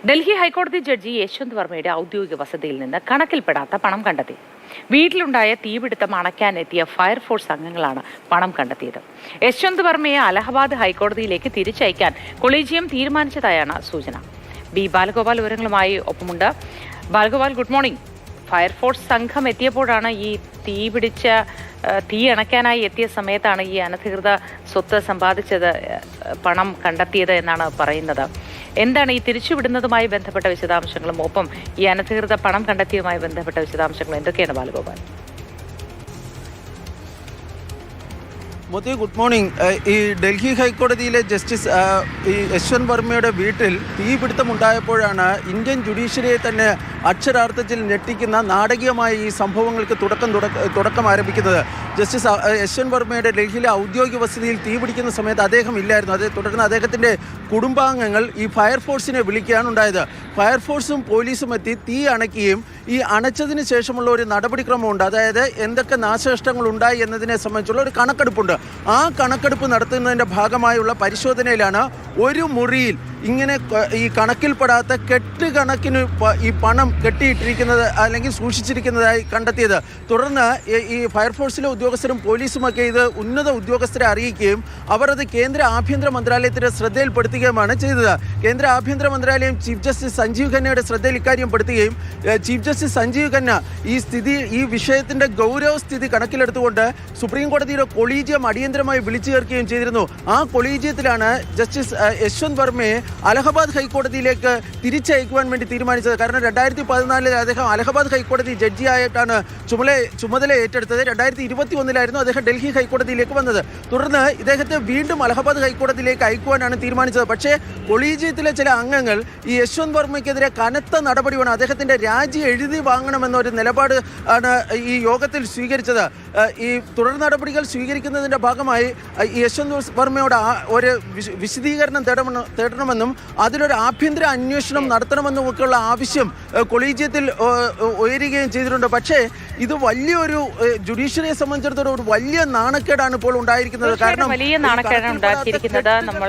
ഡൽഹി ഹൈക്കോടതി ജഡ്ജി യശ്വന്ത് വർമ്മയുടെ ഔദ്യോഗിക വസതിയിൽ നിന്ന് കണക്കിൽപ്പെടാത്ത പണം കണ്ടെത്തി. വീട്ടിലുണ്ടായ തീപിടുത്തം അണയ്ക്കാനെത്തിയ ഫയർഫോഴ്സ് അംഗങ്ങളാണ് പണം കണ്ടെത്തിയത്. യശ്വന്ത് വർമ്മയെ അലഹബാദ് ഹൈക്കോടതിയിലേക്ക് തിരിച്ചയക്കാൻ കൊളീജിയം തീരുമാനിച്ചതായാണ് സൂചന. ബി ബാലഗോപാൽ വിവരങ്ങളുമായി ഒപ്പമുണ്ട്. Balagopal, good morning. ഫയർഫോഴ്സ് സംഘം എത്തിയപ്പോഴാണ് ഈ തീ അണയ്ക്കാനായി എത്തിയ സമയത്താണ് ഈ അനധികൃത സ്വത്ത് സമ്പാദിച്ചത്, പണം കണ്ടെത്തിയത് എന്നാണ് പറയുന്നത്. എന്താണ് ഈ തിരിച്ചുവിടുന്നതുമായി ബന്ധപ്പെട്ട വിശദാംശങ്ങളും ഒപ്പം ഈ അനധികൃത പണം കണ്ടെത്തിയതുമായി ബന്ധപ്പെട്ട വിശദാംശങ്ങളും എന്തൊക്കെയാണ് ബാലഗോപാൽ? Modi, good morning. ഈ ഡൽഹി ഹൈക്കോടതിയിലെ ജസ്റ്റിസ് യശ്വന്ത് വർമ്മയുടെ വീട്ടിൽ തീപിടുത്തമുണ്ടായപ്പോഴാണ് ഇന്ത്യൻ ജുഡീഷ്യറിയെ തന്നെ അക്ഷരാർത്ഥത്തിൽ ഞെട്ടിക്കുന്ന നാടകീയമായ ഈ സംഭവങ്ങൾക്ക് തുടക്കം ആരംഭിക്കുന്നത്. ജസ്റ്റിസ് യശ്വന്ത് വർമ്മയുടെ ഡൽഹിയിലെ ഔദ്യോഗിക വസതിയിൽ തീപിടിക്കുന്ന സമയത്ത് അദ്ദേഹം ഇല്ലായിരുന്നു. അതേ തുടർന്ന് അദ്ദേഹത്തിൻ്റെ കുടുംബാംഗങ്ങൾ ഈ ഫയർഫോഴ്സിനെ വിളിക്കുകയാണ് ഉണ്ടായത്. ഫയർഫോഴ്സും പോലീസും എത്തി തീ അണയ്ക്കുകയും ഈ അണച്ചതിന് ശേഷമുള്ള ഒരു നടപടിക്രമമുണ്ട്. അതായത് എന്തൊക്കെ നാശനഷ്ടങ്ങൾ ഉണ്ടായി എന്നതിനെ സംബന്ധിച്ചുള്ള ഒരു കണക്കെടുപ്പുണ്ട്. ആ കണക്കെടുപ്പ് നടത്തുന്നതിൻ്റെ ഭാഗമായുള്ള പരിശോധനയിലാണ് ഒരു മുറിയിൽ ഇങ്ങനെ ഈ കണക്കിൽപ്പെടാത്ത കെട്ടുകണക്കിന് ഈ പണം കെട്ടിയിട്ടിരിക്കുന്നത് അല്ലെങ്കിൽ സൂക്ഷിച്ചിരിക്കുന്നതായി കണ്ടെത്തിയത്. തുടർന്ന് ഈ ഫയർഫോഴ്സിലെ ഉദ്യോഗസ്ഥരും പോലീസുമൊക്കെ ഇത് ഉന്നത ഉദ്യോഗസ്ഥരെ അറിയിക്കുകയും അവർ അത് കേന്ദ്ര ആഭ്യന്തര മന്ത്രാലയത്തിൻ്റെ ശ്രദ്ധയിൽപ്പെടുത്തുകയുമാണ് ചെയ്തത്. കേന്ദ്ര ആഭ്യന്തര മന്ത്രാലയം ചീഫ് ജസ്റ്റിസ് സഞ്ജീവ് ഖന്നയുടെ ശ്രദ്ധയിൽ ഇക്കാര്യം പെടുത്തുകയും ചീഫ് ജസ്റ്റിസ് സഞ്ജീവ് ഖന്ന ഈ വിഷയത്തിൻ്റെ ഗൗരവസ്ഥിതി കണക്കിലെടുത്തുകൊണ്ട് സുപ്രീം കോടതിയുടെ കൊളീജിയം അടിയന്തരമായി വിളിച്ചു ചേർക്കുകയും ചെയ്തിരുന്നു. ആ കൊളീജിയത്തിലാണ് ജസ്റ്റിസ് യശ്വന്ത് വർമ്മയെ അലഹബാദ് ഹൈക്കോടതിയിലേക്ക് തിരിച്ചയക്കുവാൻ വേണ്ടി തീരുമാനിച്ചത്. കാരണം 2014 അദ്ദേഹം അലഹബാദ് ഹൈക്കോടതി ജഡ്ജിയായിട്ടാണ് ചുമതല ഏറ്റെടുത്തത്. 2021 അദ്ദേഹം ഡൽഹി ഹൈക്കോടതിയിലേക്ക് വന്നത്. തുടർന്ന് ഇദ്ദേഹത്തെ വീണ്ടും അലഹബാദ് ഹൈക്കോടതിയിലേക്ക് അയക്കുവാനാണ് തീരുമാനിച്ചത്. പക്ഷേ കൊളീജിയത്തിലെ ചില അംഗങ്ങൾ ഈ യശ്വന്ത് വർമ്മയ്ക്കെതിരെ കനത്ത നടപടി വേണം, അദ്ദേഹത്തിൻ്റെ രാജി എഴുതി വാങ്ങണമെന്നൊരു നിലപാട് ആണ് ഈ യോഗത്തിൽ സ്വീകരിച്ചത്. ഈ തുടർ നടപടികൾ സ്വീകരിക്കുന്നതിൻ്റെ ഭാഗമായി ഈ യശ്വന്ത് വർമ്മയോട് ഒരു വിശദീകരണം തേടണമെന്നും അതിലൊരു ആഭ്യന്തര അന്വേഷണം നടത്തണമെന്നും ഒക്കെയുള്ള ആവശ്യം കൊളീജിയത്തിൽ ഉയരുകയും ചെയ്തിട്ടുണ്ട്. പക്ഷേ ഇത് വലിയൊരു ജുഡീഷ്യറിയെ സംബന്ധിച്ചിടത്തോളം ഒരു വലിയ നാണക്കേടാണ് ഇപ്പോൾ ഉണ്ടായിരിക്കുന്നത്. കാരണം വലിയ നാണക്കേടാണ് ഉണ്ടാക്കിയിരിക്കുന്നത്. നമ്മൾ